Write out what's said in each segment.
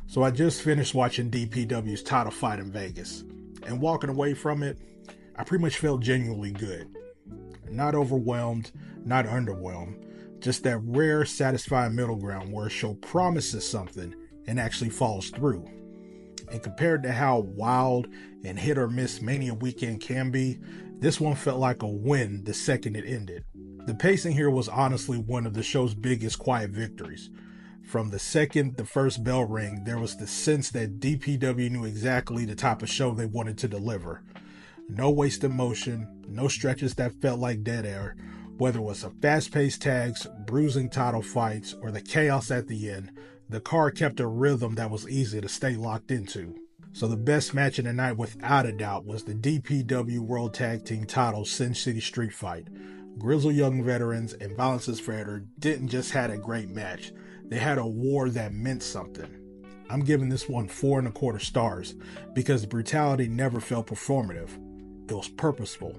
So I just finished watching DPW's title fight in Vegas, and walking away from it, I pretty much felt genuinely good. Not overwhelmed, not underwhelmed, just that rare, satisfying middle ground where a show promises something and actually follows through. And compared to how wild and hit or miss Mania weekend can be, this one felt like a win the second it ended. The pacing here was honestly one of the show's biggest quiet victories. From the second the first bell rang, there was the sense that DPW knew exactly the type of show they wanted to deliver. No wasted motion, no stretches that felt like dead air, whether it was a fast-paced tags, bruising title fights, or the chaos at the end. The card kept a rhythm that was easy to stay locked into. So the best match of the night without a doubt was the DPW World Tag Team title Sin City Street Fight. Grizzled young veterans and Violence Forever didn't just have a great match, they had a war that meant something. I'm giving this one 4.25 stars because the brutality never felt performative. It was purposeful.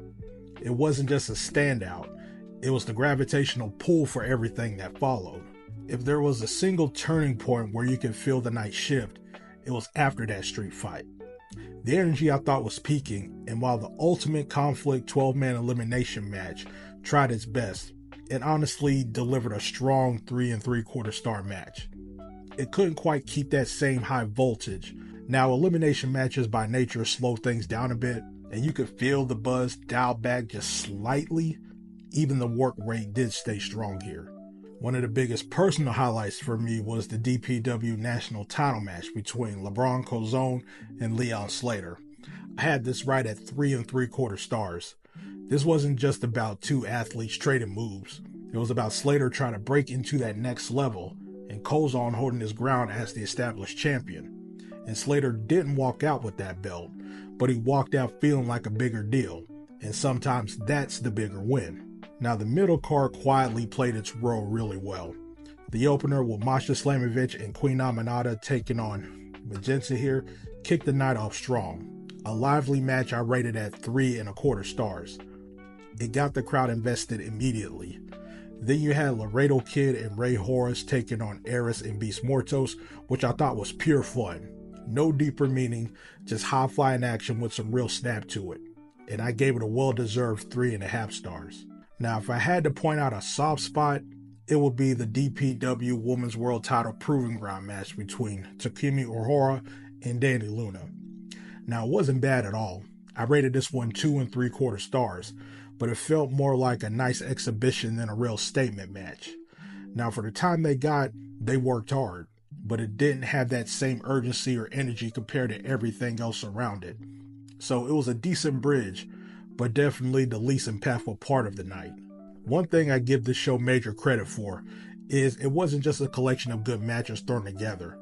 It wasn't just a standout, it was the gravitational pull for everything that followed. If there was a single turning point where you could feel the night shift, it was after that street fight. The energy I thought was peaking, and while the Ultimate Conflict 12-man elimination match tried its best, it honestly delivered a strong 3.75 star match. It couldn't quite keep that same high voltage. Now, elimination matches by nature slow things down a bit, and you could feel the buzz dial back just slightly. Even the work rate did stay strong here. One of the biggest personal highlights for me was the DPW national title match between LeBron Cozone and Leon Slater. I had this right at 3.75 stars. This wasn't just about two athletes trading moves. It was about Slater trying to break into that next level and Cozone holding his ground as the established champion. And Slater didn't walk out with that belt, but he walked out feeling like a bigger deal. And sometimes that's the bigger win. Now, the middle card quietly played its role really well. The opener with Masha Slamovich and Queen Aminata taking on Magenta here kicked the night off strong. A lively match I rated at 3.25 stars. It got the crowd invested immediately. Then you had Laredo Kid and Ray Horace taking on Eris and Beast Mortos, which I thought was pure fun. No deeper meaning, just high-flying action with some real snap to it. And I gave it a well-deserved 3.5 stars. Now, if I had to point out a soft spot, it would be the DPW Women's World Title Proving Ground match between Takumi Ohara and Danny Luna. Now, it wasn't bad at all. I rated this one 2.75 stars, but it felt more like a nice exhibition than a real statement match. Now, for the time they got, they worked hard, but it didn't have that same urgency or energy compared to everything else around it. So it was a decent bridge, but definitely the least impactful part of the night. One thing I give this show major credit for is it wasn't just a collection of good matches thrown together.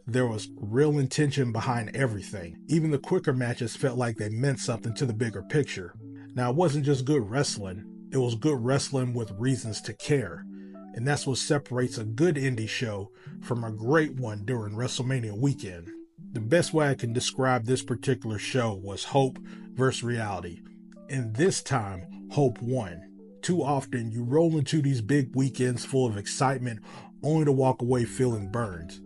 There was real intention behind everything. Even the quicker matches felt like they meant something to the bigger picture. Now, it wasn't just good wrestling, it was good wrestling with reasons to care. And that's what separates a good indie show from a great one during WrestleMania weekend. The best way I can describe this particular show was hope versus reality. And this time, hope won. Too often, you roll into these big weekends full of excitement only to walk away feeling burned.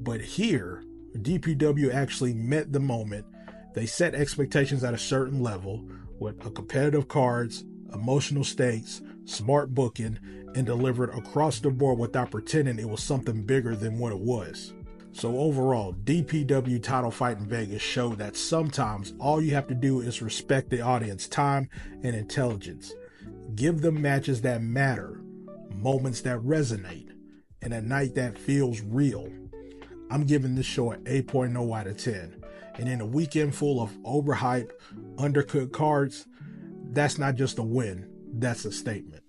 But here, DPW actually met the moment. They set expectations at a certain level with a competitive cards, emotional stakes, smart booking, and delivered across the board without pretending it was something bigger than what it was. So overall, DPW title fight in Vegas showed that sometimes all you have to do is respect the audience time and intelligence. Give them matches that matter, moments that resonate, and a night that feels real. I'm giving this show an 8.0 out of 10. And in a weekend full of overhyped, undercooked cards, that's not just a win, that's a statement.